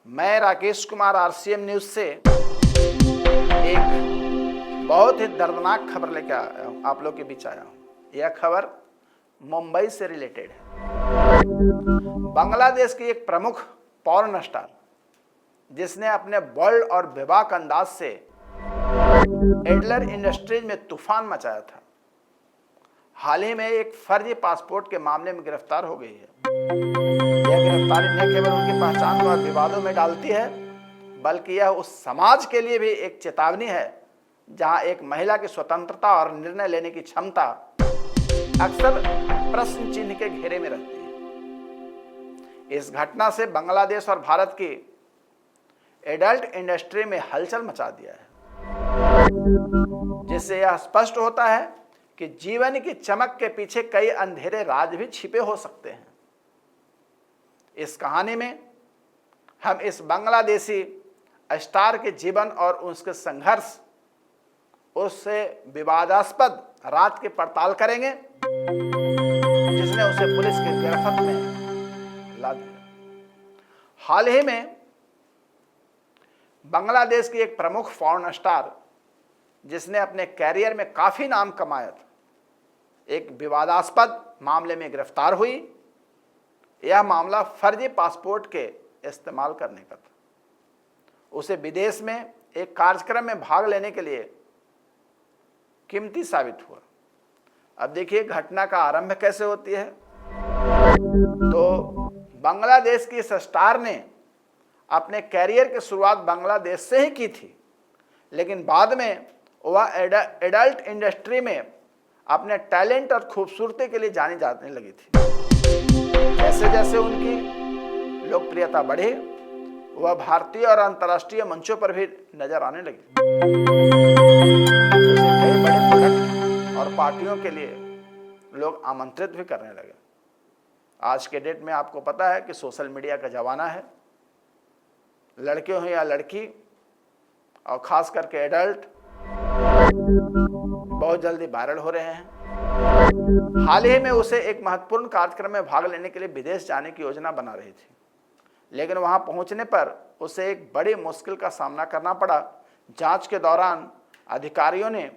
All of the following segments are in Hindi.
मैं राकेश कुमार आरसीएम न्यूज से एक बहुत ही दर्दनाक खबर लेकर आप लोग के बीच आया हूं। यह खबर मुंबई से रिलेटेड है। बांग्लादेश की एक प्रमुख पॉर्न स्टार जिसने अपने बोल्ड और बेबाक अंदाज से एडलर इंडस्ट्रीज में तूफान मचाया था, हाल ही में एक फर्जी पासपोर्ट के मामले में गिरफ्तार हो गई है। यह गिरफ्तारी न केवल उनकी पहचान को विवादों में डालती है, बल्कि यह उस समाज के लिए भी एक चेतावनी है जहां एक महिला की स्वतंत्रता और निर्णय लेने की क्षमता अक्सर प्रश्न चिन्ह के घेरे में रहती है। इस घटना से बांग्लादेश और भारत की एडल्ट इंडस्ट्री में हलचल मचा दिया है, जिससे यह स्पष्ट होता है कि जीवन की चमक के पीछे कई अंधेरे राज भी छिपे हो सकते हैं। इस कहानी में हम इस बांग्लादेशी स्टार के जीवन और उसके संघर्ष, उससे विवादास्पद राज की पड़ताल करेंगे जिसने उसे पुलिस की गिरफ्त में ला दिया। हाल ही में बांग्लादेश की एक प्रमुख पॉर्न स्टार जिसने अपने कैरियर में काफी नाम कमाया था, एक विवादास्पद मामले में गिरफ्तार हुई। यह मामला फर्जी पासपोर्ट के इस्तेमाल करने का था। उसे विदेश में एक कार्यक्रम में भाग लेने के लिए कीमती साबित हुआ। अब देखिए घटना का आरंभ कैसे होती है। तो बांग्लादेश की इस स्टार ने अपने कैरियर की शुरुआत बांग्लादेश से ही की थी, लेकिन बाद में वह एडल्ट इंडस्ट्री में अपने टैलेंट और खूबसूरती के लिए जानी जाने लगी थी। जैसे जैसे उनकी लोकप्रियता बढ़ी, वह भारतीय और अंतर्राष्ट्रीय मंचों पर भी नजर आने लगी। उसे कई बड़े प्रोडक्ट और पार्टियों के लिए लोग आमंत्रित भी करने लगे। आज के डेट में आपको पता है कि सोशल मीडिया का जमाना है। लड़के हो या लड़की, और खास करके एडल्ट, बहुत जल्दी वायरल हो रहे हैं। हाल ही में उसे एक महत्वपूर्ण कार्यक्रम में भाग लेने के लिए विदेश जाने की योजना बना रही थी, लेकिन वहां पहुंचने पर उसे एक बड़ी मुश्किल का सामना करना पड़ा। जांच के दौरान अधिकारियों ने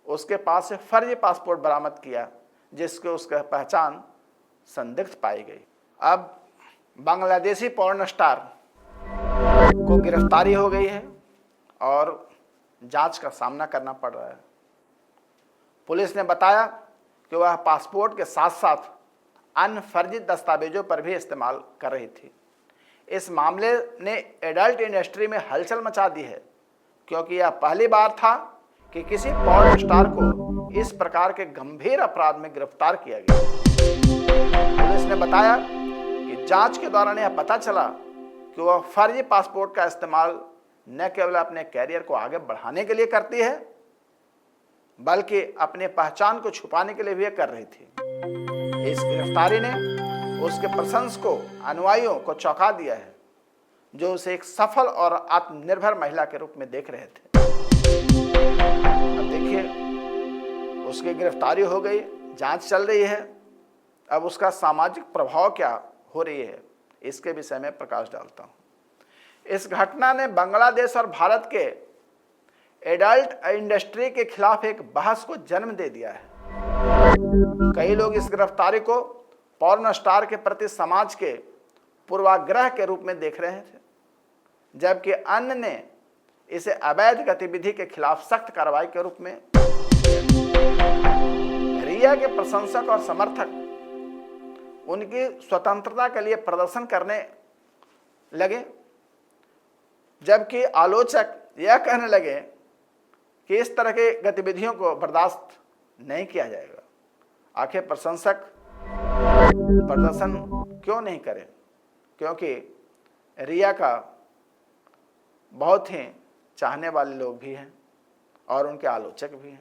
उसके पास से फर्जी पासपोर्ट बरामद किया, जिसके उसकी पहचान संदिग्ध पाई गई। अब बांग्लादेशी पॉर्न स्टार को गिरफ्तारी हो गई है और जांच का सामना करना पड़ रहा है। पुलिस ने बताया कि वह पासपोर्ट के साथ साथ अन्य फर्जी दस्तावेजों पर भी इस्तेमाल कर रही थी। इस मामले ने एडल्ट इंडस्ट्री में हलचल मचा दी है, क्योंकि यह पहली बार था कि किसी पॉर्न स्टार को इस प्रकार के गंभीर अपराध में गिरफ्तार किया गया। पुलिस ने बताया कि जांच के दौरान यह पता चला कि वह फर्जी पासपोर्ट का इस्तेमाल न केवल अपने कैरियर को आगे बढ़ाने के लिए करती है, बल्कि अपने पहचान को छुपाने के लिए भी कर रही थी। इस गिरफ्तारी ने उसके प्रशंसकों, अनुयायियों को चौंका दिया है, जो उसे एक सफल और आत्मनिर्भर महिला के रूप में देख रहे थे। अब देखिए, उसकी गिरफ्तारी हो गई, जांच चल रही है। अब उसका सामाजिक प्रभाव क्या हो रही है, इसके विषय में प्रकाश डालता हूं। इस घटना ने बांग्लादेश और भारत के एडल्ट इंडस्ट्री के खिलाफ एक बहस को जन्म दे दिया है। कई लोग इस गिरफ्तारी को पॉर्न स्टार के प्रति समाज के पूर्वाग्रह के रूप में देख रहे थे, जबकि अन्य ने इसे अवैध गतिविधि के खिलाफ सख्त कार्रवाई के रूप में। रिया के प्रशंसक और समर्थक उनकी स्वतंत्रता के लिए प्रदर्शन करने लगे, जबकि आलोचक यह कहने लगे कि इस तरह के गतिविधियों को बर्दाश्त नहीं किया जाएगा। आखिर प्रशंसक प्रदर्शन क्यों नहीं करें, क्योंकि रिया का बहुत ही चाहने वाले लोग भी हैं और उनके आलोचक भी हैं।